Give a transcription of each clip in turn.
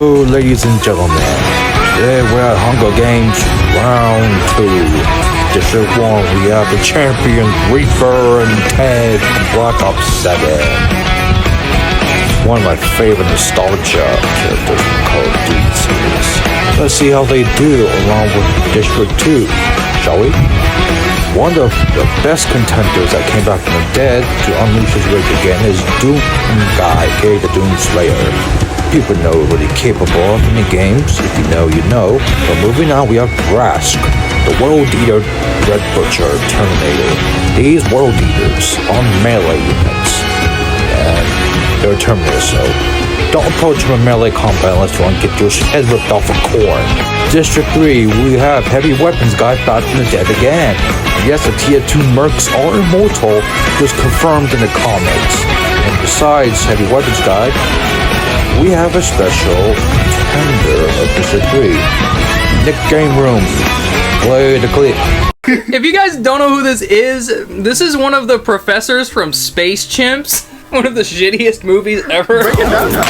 Oh, ladies and gentlemen, today we're at Hunger Games Round 2. District 1, we have the champions Reaper and Ted from Black Ops 7. One of my favorite nostalgia characters from Call of Duty series. Let's see how they do along with District 2, shall we? One of the best contenders that came back from the dead to unleash his rage again is Doom Guy, aka the Doom Slayer. People know what he's capable of in the games. If you know, you know. But moving on, we have Brask, the World Eater, Red Butcher, Terminator. These World Eaters are melee units, and they're Terminators, so don't approach them in melee combat unless you want to get your head ripped off a corn. District 3, we have Heavy Weapons Guy back from the dead again. Yes, the Tier 2 Mercs are immortal, was confirmed in the comics. And besides Heavy Weapons Guy, we have a special contender of District 3. Nick Game Room. Play the clip. If you guys don't know who this is one of the professors from Space Chimps. One of the shittiest movies ever. Break it down now.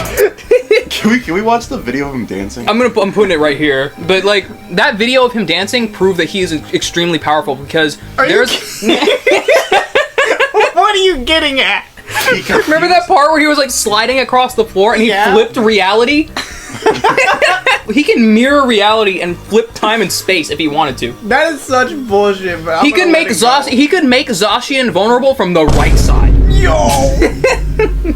Can we watch the video of him dancing? I'm putting it right here. But like that video of him dancing proved that he is extremely powerful because there's What are you getting at? Remember that part where he was like sliding across the floor and he flipped reality? He can mirror reality and flip time and space if he wanted to. That is such bullshit, bro. He could make Zacian vulnerable from the right side. Yo!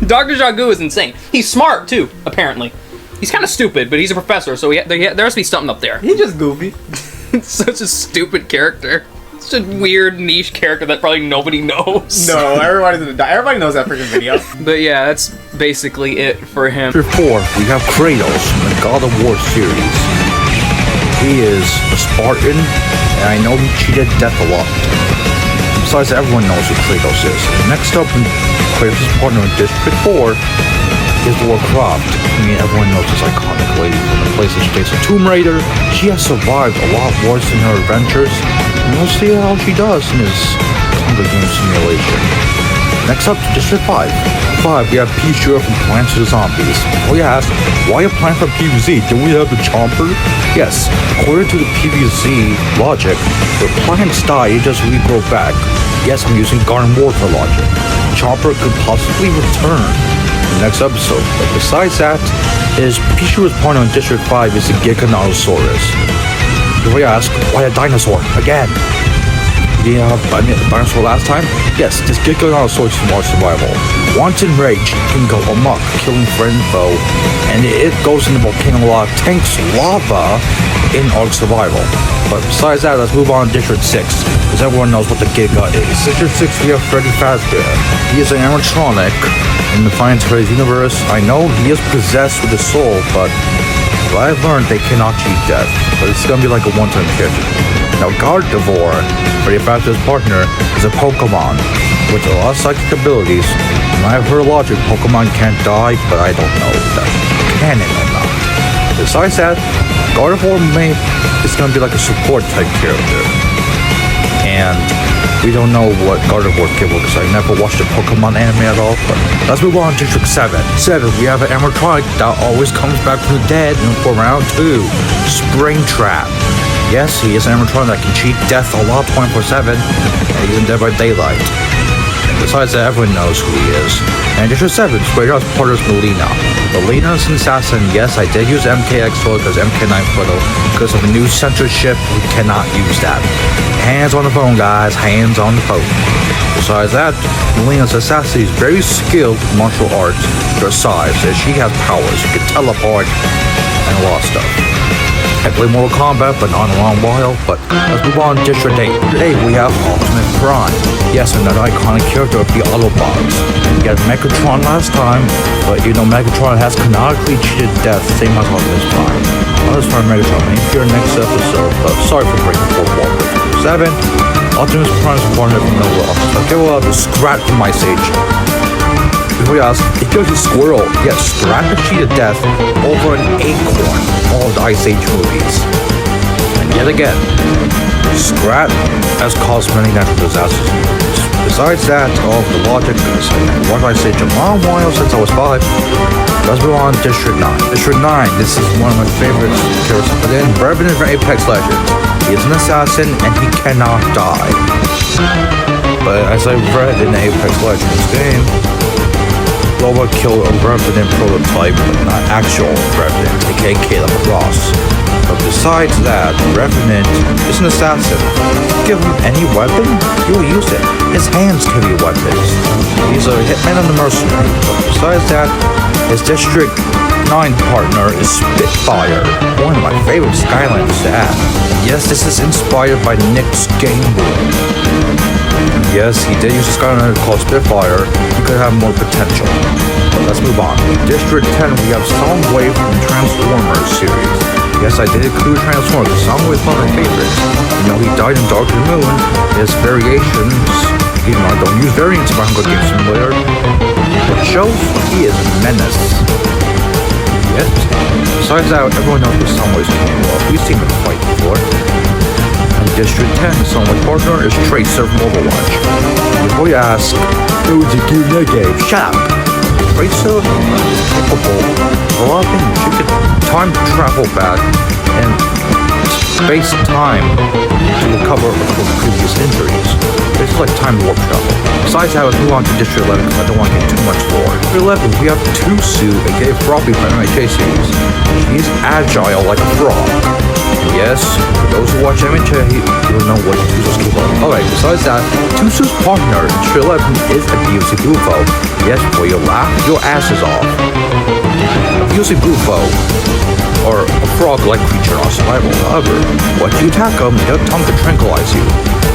DR JAGU is insane. He's smart too, apparently. He's kind of stupid, but he's a professor, so there has to be something up there. He's just goofy. It's such a stupid character. Such a weird niche character that probably nobody knows. No, everybody knows that freaking video. But yeah, that's basically it for him. District 4, we have Kratos from the God of War series. He is a Spartan, and I know he cheated death a lot. Besides, everyone knows who Kratos is. Next up, Kratos' partner in District 4 is Lara Croft. I mean, everyone knows this iconic lady from the PlayStation days of Tomb Raider. She has survived a lot worse in her adventures, and we'll see how she does in this Hunger Games simulation. Next up, District 5. We have P-Sure from Plants vs. Zombies. Oh yes, why a plant for PvZ? Do we have the Chomper? Yes, according to the PvZ logic, when plants die, they just regrow back. Yes, I'm using Garden Warfare logic. Chomper could possibly return in the next episode, but besides that, P-Sure's partner in District 5 is the Giganotosaurus. You may ask, why a dinosaur? Again. Did you have a dinosaur last time? Yes, this Giganotosaurus is more survival. Once enraged, it can go amok, killing friend and foe, and it goes in the volcano lava, tanks lava in Ork survival. But besides that, let's move on to District 6, because everyone knows what the Giga is. District 6, we have Freddy Fazbear. He is an animatronic in the Final Fantasy universe. I know he is possessed with a soul, but I've learned they cannot cheat death, but it's gonna be like a one-time character. Now, Gardevoir, Freddy Fazbear's partner, is a Pokemon with a lot of psychic abilities. And I've heard logic, Pokemon can't die, but I don't know if that's canon or not. Besides that, Gardevoir is gonna be like a support type character. And we don't know what Gardevoir is capable because I never watched a Pokemon anime at all. But let's move on to District 7. We have an animatronic that always comes back from the dead for round 2. Springtrap. Yes, he is an animatronic that can cheat death a lot 24/7, and he's in Dead by Daylight. And besides that, everyone knows who he is. And District 7, Kratos' partner is Melina. Melina is an assassin. Yes, I did use MKX photo because MK9 photo because of the new censorship. We cannot use that. Hands on the phone, guys. Hands on the phone. Besides that, Melina's assassin is very skilled in martial arts. Besides, she has powers. She can teleport and a lot of stuff. I play Mortal Kombat, but not in a long while. But let's move on to District 8. Today we have Optimus Prime. Yes, another iconic character of the Autobots. We had Megatron last time, but you know Megatron has canonically cheated death, same as Optimus Prime. Optimus Prime Megatron, maybe here next episode, but sorry for breaking fourth wall. 7. Optimus Prime's partner from the world. Okay, well, the Scrat from Ice Age. Before you ask, it kills a squirrel. Yes, Scrat has cheated death over an acorn. All of the Ice Age movies. And yet again, Scrat has caused many natural disasters. Besides that, all of the logic, because I watched Ice Age a long while since I was 5. Let's move on to District 9. District 9, this is one of my favorite characters to put in. Revenant from Apex Legends. He is an assassin and he cannot die. But as I read in the Apex Legends game, Loba killed a Revenant prototype, but not actual Revenant, aka Caleb Cross. But besides that, Revenant is an assassin. Give him any weapon, he will use it. His hands can be weapons. He's a hitman and a mercenary. But besides that, his District 9 partner is Spitfire, one of my favorite Skylanders to have. Yes, this is inspired by Nick's game room. Yes, he did use a Skylander called Spitfire. He could have more potential. But let's move on. District 10, we have Soundwave from the Transformers series. Yes, I did include Transformers, because Soundwave is one of my favorites. You know, he died in Dark of the Moon. His variations, even though I don't use variants for Hunger Games Simulator, but it shows he is a menace. Yet, besides that, everyone knows what Soundwave's capable of. We've seen him fight before. District 10, Soundwave partner is Tracer from Overwatch. Before you ask, who's the dude in the game? Shut up! Tracer is capable of a lot of things. She could time travel back and space-time to recover from previous injuries. It's like time warp travel. Besides that, let's move on to District 11 because I don't want to get too much lore. District 11, we have Tusu, aka Froggy from MHA series. He's agile like a frog. Yes, for those who watch MHA, you will know what Tusu's capable of. Alright, besides that, Tusu's partner in District 11 is Abusive Bufo. Yes, before you laugh, your ass is off. Abusive Bufo, or a frog-like creature on survival. However, once you attack them, their tongue can tranquilize you.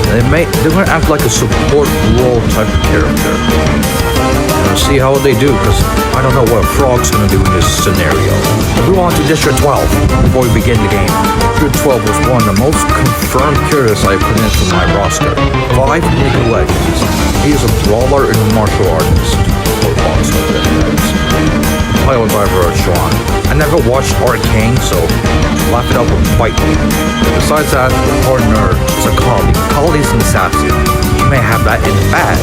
And they're going to act like a support role type of character. And we'll see how they do, because I don't know what a frog's going to do in this scenario. Let's move on to District 12 before we begin the game. District 12 was one of the most confirmed characters I put into my roster. 5 League of Legends. He is a brawler and a martial artist. Or boxer, played by Sean. I never watched Arcane, so laugh it up and fight me. Besides that, the partner is a colleague. Colleague's an assassin. He may have that in the bag.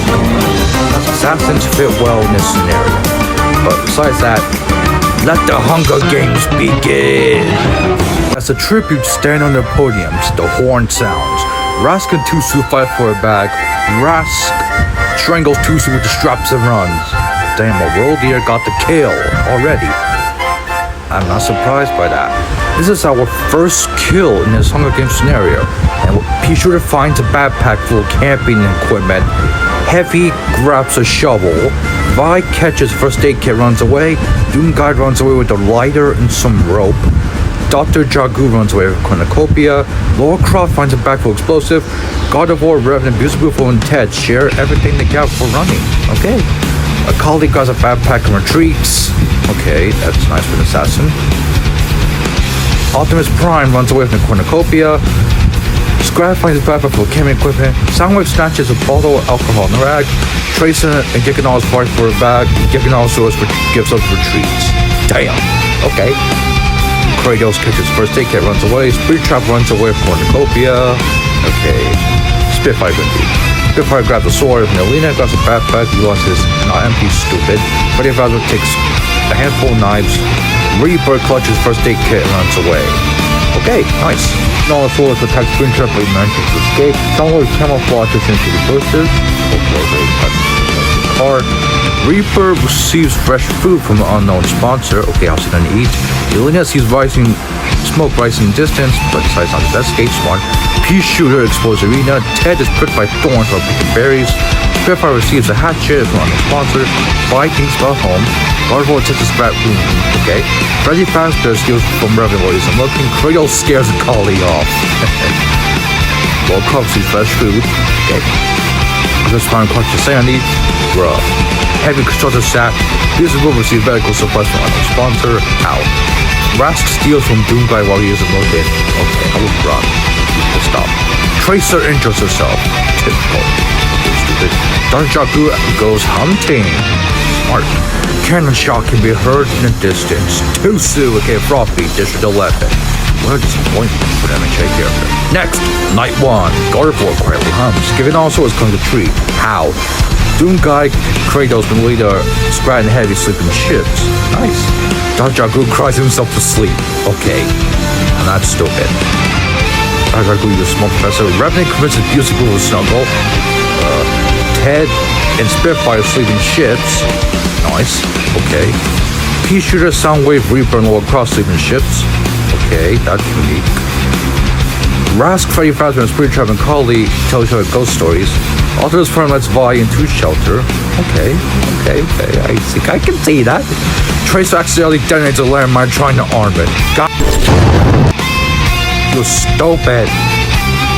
As assassins fit well in this scenario. But besides that, let the Hunger Games begin! As the tributes stand on their podiums, the horn sounds. Rask and Tusu fight for a bag. Rask strangles Tusu with the straps and runs. Damn, a world eater got the kill already. I'm not surprised by that. This is our first kill in this Hunger Games scenario, and P-Shooter finds a backpack full of camping equipment. Heavy grabs a shovel. Vi catches first aid kit, runs away. Doom Guy runs away with a lighter and some rope. Dr. Jagu runs away with a cornucopia. Laura Croft finds a bag full of explosive. God of War, Revenant, Beautiful, and Ted share everything they got for running. Okay. A colleague grabs a backpack and retreats. Okay, that's nice for an assassin. Optimus Prime runs away from the cornucopia. Scrap finds his backpack full of camping equipment. Soundwave snatches a bottle of alcohol in the rag. Tracer and Giganol's fight for a bag. Giganol gives up retreats. Damn. Okay. Kratos catches first aid kit, runs away. Spirit Trap runs away from cornucopia. Okay. Spitfire indeed. Spitfire grabs a sword. Melina grabs a backpack. Realizes not empty, stupid. Freddy Fazbear takes a handful of knives. Reaper clutches first aid kit and runs away. Okay, nice. Nolan Swords attacks Spring Trap but manages to escape. Soundwave camouflages into the bushes. Okay, car. Reaper receives fresh food from an unknown sponsor. Okay, how's he gonna eat? Melina sees smoke rising in distance, but decides not to investigate. Smart. P-Shooter explodes arena. Ted is pricked by thorns while picking berries. Spitfire receives a hatchet from a sponsor. Vikings about home. Gargoyle takes a scrap room. Okay. Freddy Fazbear steals from Revenant while he's unlocking. Kratos scares a collie off. Well, Cobb sees fresh food. Okay. Just find clutches sandy. Bruh. Heavy constructor sap. Visible receives medical supplies from a sponsor. Ow. Rask steals from Doom Guy while he is unloaded. Okay, I will run. Stop. Tracer injures herself. Typical. Stupid. Dark Jagu goes hunting. Smart. Cannon shot can be heard in the distance. Tusu, okay, Frothy, District 11. What a disappointment for the MHA character. Next, Night 1. God of War quietly hums. Given also is going to treat. How? Doom Guy, Kratos, Melina, Scrat, and Heavy sleep in ships. Nice. Dr. Jagu cries himself to sleep. Okay. I'm not stupid. Dr. Jagu uses smoke professor. Revenant commits abusive with Snuggle. Ted and Spitfire sleep in ships. Nice. Okay. Pea Shooter, Soundwave, Reaper, and Lord Cross sleep in ships. Okay, that's unique. Rask, Freddy Fazbear, and Spirit Trap and Collie tell each other ghost stories. Alter's friend lets Vi into shelter. Okay. I think I can see that. Trace accidentally detonates a landmine trying to arm it. God, you're stupid.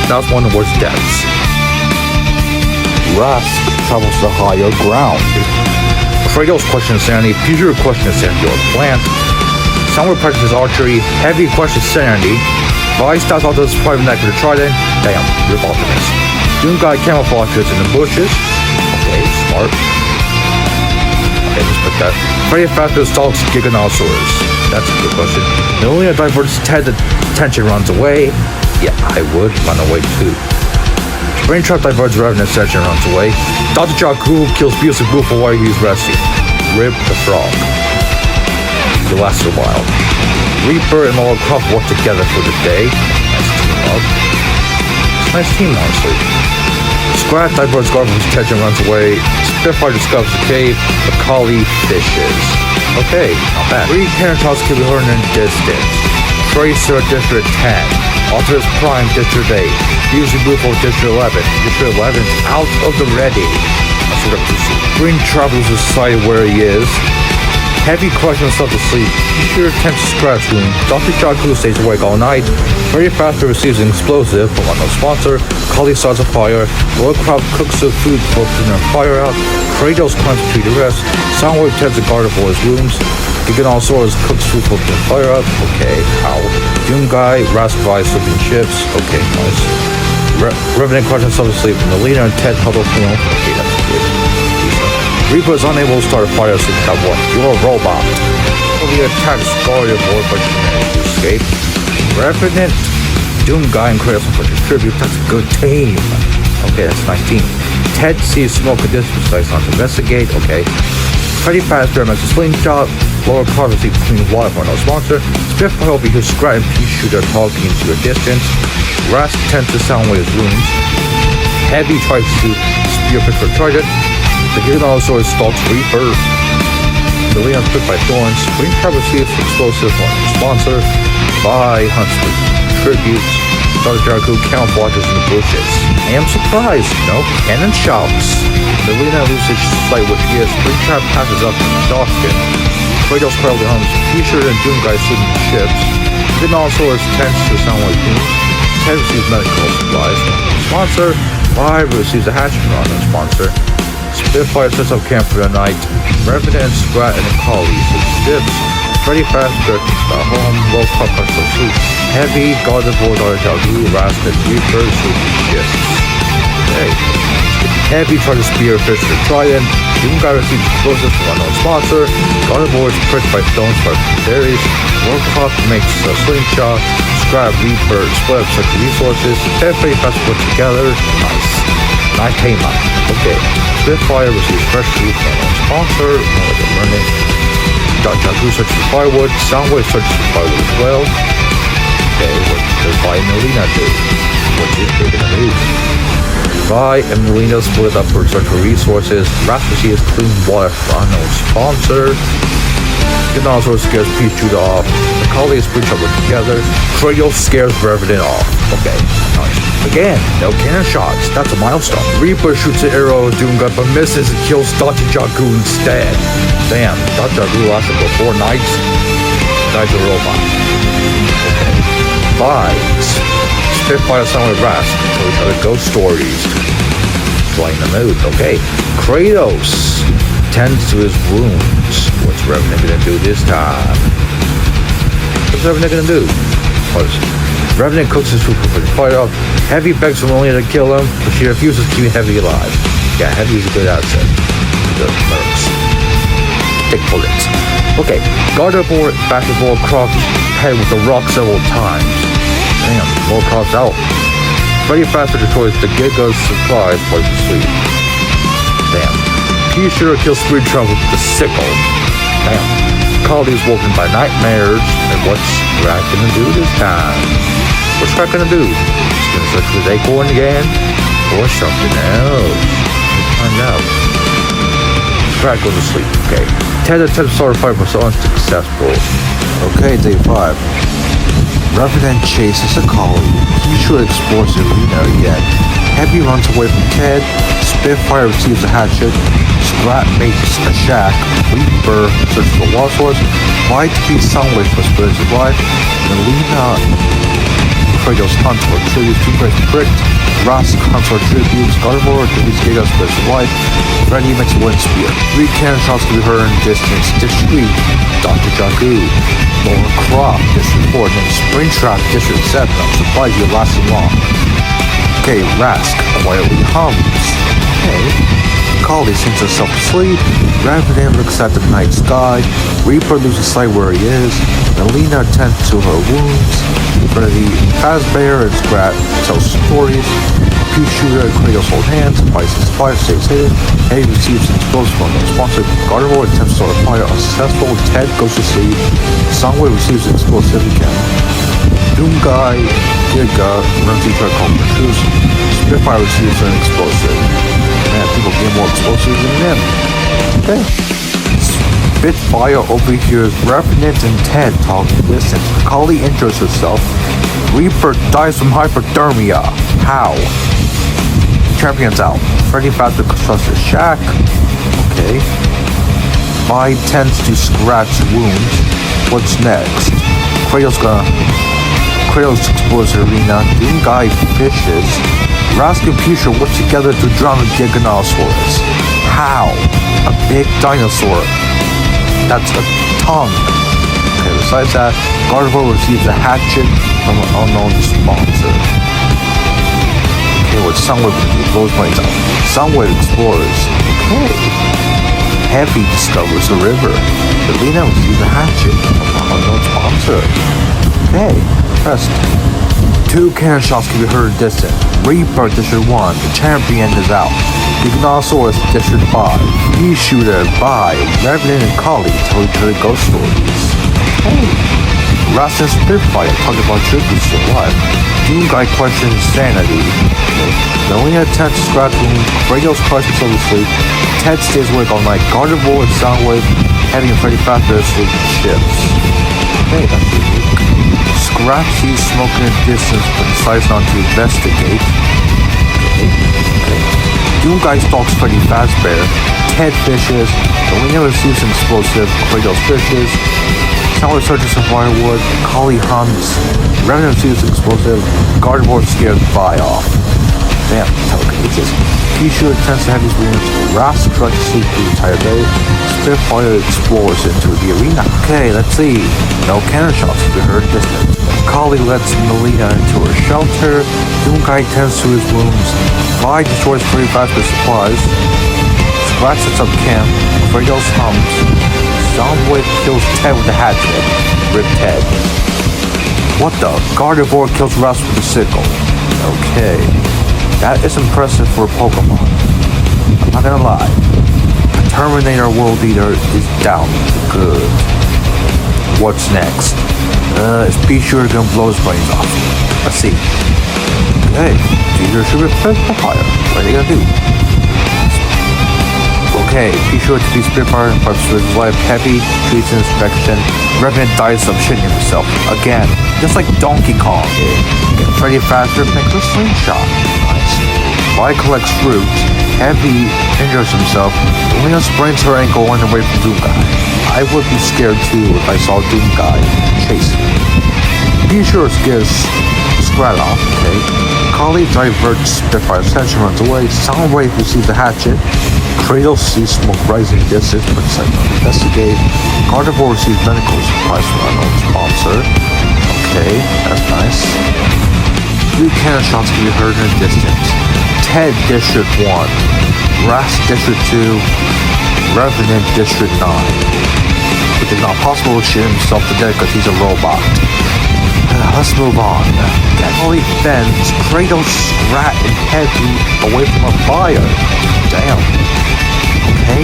That was one of the worst deaths. Rask travels to higher ground. Kratos questions sanity. Future questions sanity or plant. Soundwave practices archery. Heavy questions sanity. Vi stops Alto's private neck with a trident. Damn, rip Optimus. Doom Guy camouflages in the bushes. Okay, smart. Okay, let's put that. Freddy Fazbear stalks Giganosaurus. That's a good question. Melina diverts Ted, the tension runs away. Yeah, I would run away too. Braintrap diverts Revenant section runs away. Dr. Jagu kills Abusive Bufo while he's resting. Rip the frog. It lasts a while. Reaper and Laura Croft work together for the day. Nice team up. Nice team, honestly. Scrat diverts Garfield's attention runs away. Spitfire discovers the cave. Macaulay fishes. Okay, not bad. Three Canatops can be heard in distance. Tracer District 10. Alter's Prime District 8. Usually Bufo District 11. District 11's out of the ready. That's what I'm see. Green travels to the site where he is. Heavy crushes himself to sleep. He sure attempts to scratch room. Dr. Jagu stays awake all night. Very fast receives an explosive from unknown sponsor. Collie starts a fire. Lord Croft cooks the food for dinner fire out. Kratos climbs a tree to rest. Soundwave tends to guard for his rooms. Giganosaurus cooks food for dinner fire out. Okay, ow. Doom Guy, Rask Vi sleeping ships. Okay, nice. Revenant crushes himself to sleep. Melina and Ted huddle for him. Okay, that's good. Reaper is unable to start a fire since that one. You're a robot. He attacks Guardian Board but she managed to escape. Revenant, Doom Guy, and Kratos for tribute. That's a good team. Okay, that's 19. Ted sees smoke at distance, decides not to investigate. Okay. Freddy Fazbear makes a slingshot. Lower Carver seeks clean water for no sponsor. Spitfire will be his Scrat and Pea Shooter talking into a distance. Rask tends to Soundwave's rooms. Heavy tries to spear pitch for Trident. The Giganosaurus stalks Reaper. Melina is pricked by thorns. Green Trap receives explosive on sponsor. Vi hunts for tributes. Dr. Jagu camouflages in the bushes. I am surprised. No cannon shouts. Melina loses sight with his. Green Trap passes up to Dawson. Kratos cradles the homes. Future and Doom Guy sleep in ships. Giganosaurus tends to Soundwave rooms. Ted receives medical supplies. Sponsor. Vi receives a hatchment on the sponsor. Spitfire sets up camp for the night. Revenant, Scrat, and Macaulay sleep ships. Freddy Fazbear thinks about home. Low Pup to sleep. Heavy, Guard of War, Dr. Jagu, Rask, and Reaper sleep ships. Okay. Heavy tries to spear fish for Trident. Doom Guy receives explosives from unknown sponsor. God of War is pricked by stones by berries. Low Pup makes a slingshot. Scrat, Reaper, split up such resources. Ted, Freddy Fazbear put together. Nice. Nice team up. Okay. Spitfire receives fresh food from a sponsor. Learning. Dr. Jagu searches for firewood. Soundwave searches for firewood as well. Okay, what does Vi and Melina do? What is they gonna do? Vi and Melina split up for search for resources. Rask receives clean water from unknown sponsor. Giganosaurus scares Pea Shooter off. Macaulay is breach up together. Kratos scares Revenant off. Okay, nice. Again, no cannon shots. That's a milestone. Reaper shoots an arrow at Doom Guy but misses and kills Dr. Jagu instead. Damn, Dr. Jagu lasted for 4 nights. Dies a robot. Okay. 5. Spitfire Soundwave Rask tell each other ghost stories. Playing the mood. Okay. Kratos tends to his wounds. What's Revenant gonna do this time? What's Revenant gonna do? Revenant cooks his food for the fire up. Heavy begs for Melina to kill him, but she refuses to keep Heavy alive. Yeah, Heavy is a good asset. The mercs. Take bullets. Okay, Guard of War back to Lord Croft's head with the rock several times. Damn, Lord Croft's out. Freddy Fazbear destroys the Giga's supplies while he's asleep. Damn. He sure kills Springtrap with the sickle. Damn. Callie is woken by nightmares, and what's Scrat gonna do this time? What's Scrat gonna do? He's gonna search for his acorn again, or something else. Let's find out. Scrat goes to sleep, okay. Ted attempts to start a fight but so unsuccessful. Okay, day 5. Revenant chases a collie. Keisha explores the arena again. Heavy runs away from Ted. Spitfire receives a hatchet. Scrat makes a shack. Reaper searches for water source. White keys Soundwave for spirits of life. Melina Kratos hunts for tributes. Doomguy pricked. Rask hunts for tributes. Gardevoir defeats Gatos spirits of life. Freddy makes a wind spear. 3 cannon shots can be heard in distance. District 3, DR JAGU. Lauren Croft, District 4, then Springtrap, District 7. I'm surprised you lasted long. Okay, Rask quietly hums. Okay. Callie sings herself to sleep. Revenant looks at the night sky. Reaper loses sight where he is. Melina attends to her wounds. Freddy, Fazbear, and Scrat tell stories. Shooter and Kratos hold hands. Pisces fire stays hidden. Eddie receives an explosive from the sponsor. Gardevoir attempts to start a fire unsuccessful. Ted goes to sleep. Soundwave receives an explosive again. Doomguy, Giga, runs each other called Truce. Spitfire receives an explosive. Man, people get more explosives than them. Okay. Spitfire overhears Revenant and Ted talking distance. Callie injures herself. Reaper dies from hypothermia. How? Champion's out. Freddy Fazbear constructs a shack. Okay. Vi tends to scratch wounds. What's next? Kratos explores the arena. Doomguy fishes. Rask and Fuchsia work together to drown a Giganosaurus. How? A big dinosaur. That's a tongue. Okay, besides that, Gardevoir receives a hatchet from an unknown sponsor. Okay, what's Soundwave do? Blows brains out. Soundwave explores. Okay. Heavy discovers the river. Melina receives a hatchet from an unknown sponsor. Okay, pressed. 2 cannon shots can be heard in distance. Reaper, District 1. The champion is out. Giganosaurus, District 5. Shooter, Vi, Revenant, and Callie tell each other ghost stories. Hey. Rask and Spitfire talk about tributes to life. Doomguy questions sanity. Melina attempts to scratch wound. Kratos cries himself to sleep. Ted stays awake all night. Gardevoir and Soundwave, Heavy and Freddy Fazbear sleep shifts. Okay, that's unique. Scrat sees smoke in the distance but decides not to investigate. Okay. Doomguy stalks Freddy Fazbear. Ted fishes. Melina receives an explosive. Kratos fishes. Soundwave searches for firewood. Callie hunts. Revenant receives an explosive. Gardevoir scares Vi off. Damn, telekinesis. Fuchsia attempts to have his wounds. Rask tries to sleep the entire day. Spitfire explores into the arena. Okay, let's see. No cannon shots to be heard distant. Callie lets Melina into her shelter. Doomguy tends to his wounds. Vi destroys Freddy Fazbear's supplies. Scrat sets up camp. Kratos hums. Soundwave kills Ted with a hatchet. Rip Ted. What the? Gardevoir kills Rask with a sickle. Okay. That is impressive for a Pokemon. I'm not gonna lie. A Terminator World Eater is down to good. What's next? Is P-Shooter gonna blow his brains off? Let's see. Okay. P-Shooter should replace the fire. What are they gonna do? Okay, P-Shooter defeats Spitfire and fights for his life. Heavy, treats an inspection. Revenant dies of shitting himself. Again. Just like Donkey Kong. Freddy Fazbear makes a slingshot. Nice. Vi collects fruit. Heavy injures himself. Melina sprains her ankle running away from Doomguy. I would be scared too if I saw Doomguy chasing me. P-Shooter scares Scrat off, okay. Callie diverts Spitfire's attention, runs away. Soundwave receives a hatchet. Kratos sees smoke rising distance but decides not to investigate. Gardevoir receives medical supplies from an unknown sponsor. Okay, that's nice. 3 cannon shots can be heard in the distance. Ted, District 1. Rask, District 2. Revenant, District 9. It is not possible to shoot himself to death because he's a robot. Let's move on. Callie fends Kratos, Scrat, and Heavy away from a fire. Damn. Okay. Okay?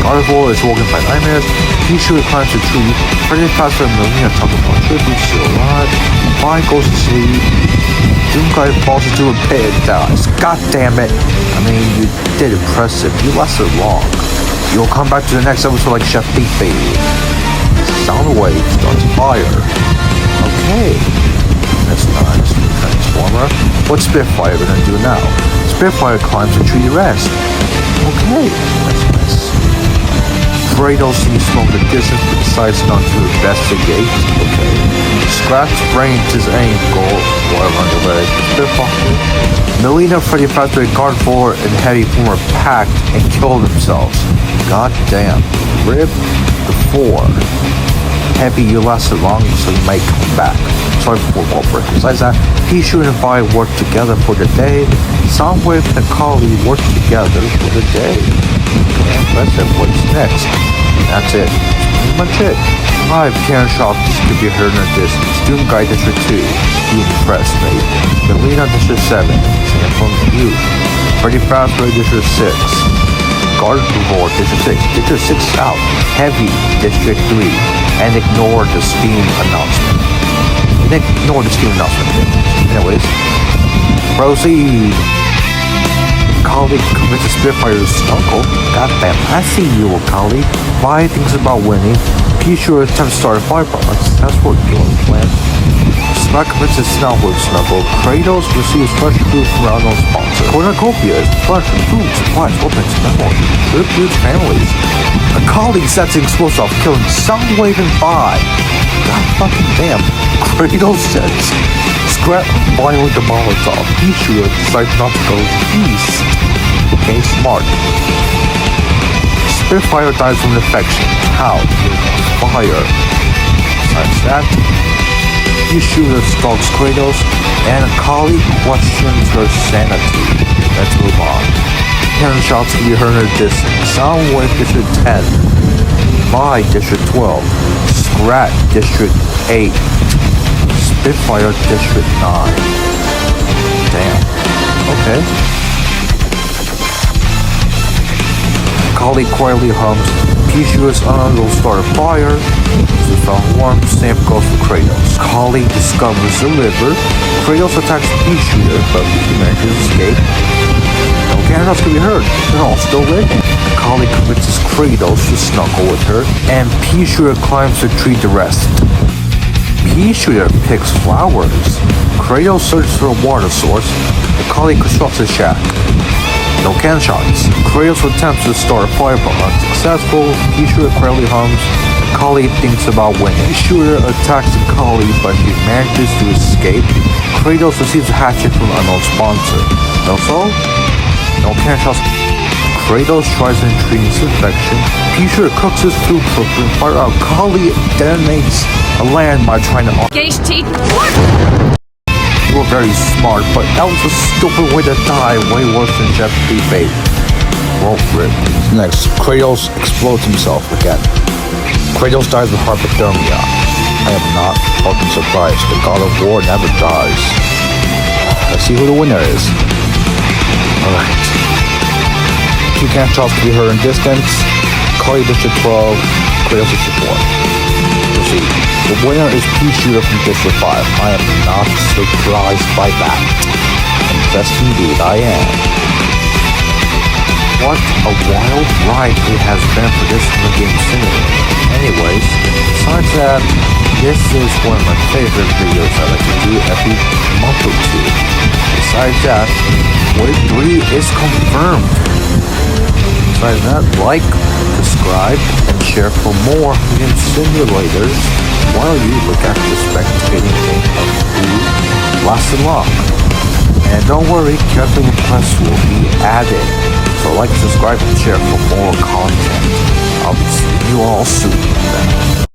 God of War is woken by nightmares. P-Shooter climbs a tree. Freddy Fazbear and Melina talk about tributes still alive. Vi goes to sleep. Doomguy falls into a pit and dies. God damn it. I mean, you did impressive. You lasted long. You'll come back to the next episode like Chef Beefy. Soundwave starts fire. Okay. That's nice. Transformer. What's Spitfire gonna do now? Spitfire climbs a tree to rest. Okay. That's nice. Kratos sees smoke in the distance but decides not to investigate. Okay. Scratch sprains his ankle while on the leg. Spitfire. Melina, Freddy Fazbear, God 4, and Heavy form a pact and kill themselves. God damn. Rip the 4. Heavy, you lasted long, so you might come back. Sorry for Wolford. Besides that, P-Shooter and Vi work together for the day. Soundwave and Kali work together for the day. Okay, impressive. What's next? That's it. Pretty much it. 5 Karen shots could be heard in the distance. Doomguy District 2. You impressed me. Melina District 7. Same from you. Freddy Fazbear District 6. God of War District 6. District 6 out. Heavy District 3. And ignore the Steam announcement. Anyways, proceed. Kali commits a Spitfire's uncle. Goddamn, I see you, Kali. Vi thinks about winning. P-Shooter attempts to start a fire product. That's what you're plan. Smack commits a Snowwood Snuggle. Kratos receives fresh food from our unknown sponsor. Cornucopia is fresh food, supplies, weapons, memory. Tribute families. A colleague sets an explosive off, killing Soundwave and Vi. God fucking damn. Kratos sets Scrap violent the Molotov. P-Shooter decides not to go east. Okay, smart. Spitfire dies from infection. How? Fire. Besides that, P-Shooter stalks Kratos, and a colleague questions her sanity. Let's move on. 10 shots can be heard in the distance. Soundwave District 10. Vi District 12. Scrat District 8. Spitfire District 9. Damn. Okay. Colleague quietly hums. P-Shooter's unable to start a fire. This is found warm. Same goes for Kratos. Colleague discovers the liver. Kratos attacks P-Shooter, but he manages to escape. No cannons can be heard. They're all still living. Colleague convinces Kratos to snuggle with her, and P-Shooter climbs the tree to rest. P-Shooter picks flowers. Kratos searches for a water source. The colleague constructs a shack. No can shots. Kratos attempts to start a fire but unsuccessful. P-Shooter quietly hums. The colleague thinks about winning. P-Shooter attacks the colleague but she manages to escape. Kratos receives a hatchet from an unknown sponsor. Also, no can shots. Kratos tries to treat his infection. P-Shooter cooks his food for fire out. Colleague detonates a landmine trying to... You were very smart, but that was a stupid way to die. Way worse than Chef Beefy. Well, rip. Next, Kratos explodes himself again. Kratos dies with hypothermia. I am not fucking surprised. The God of War never dies. Let's see who the winner is. Alright. 2 can shots can be heard in distance. Kali District 12. Kratos District 4. Proceed. The winner is P-Shooter from District 5. I am not surprised by that. Impressed indeed, I am. What a wild ride it has been for this game simulator. Anyways, besides that, this is one of my favorite videos I like to do every month or two. Besides that, Wave 3 is confirmed. Besides that, like, subscribe, and share for more game simulators while you look at the spectating game of who lasted long. And don't worry, character requests will be added. So like, subscribe, and share for more content. I'll be seeing you all soon then.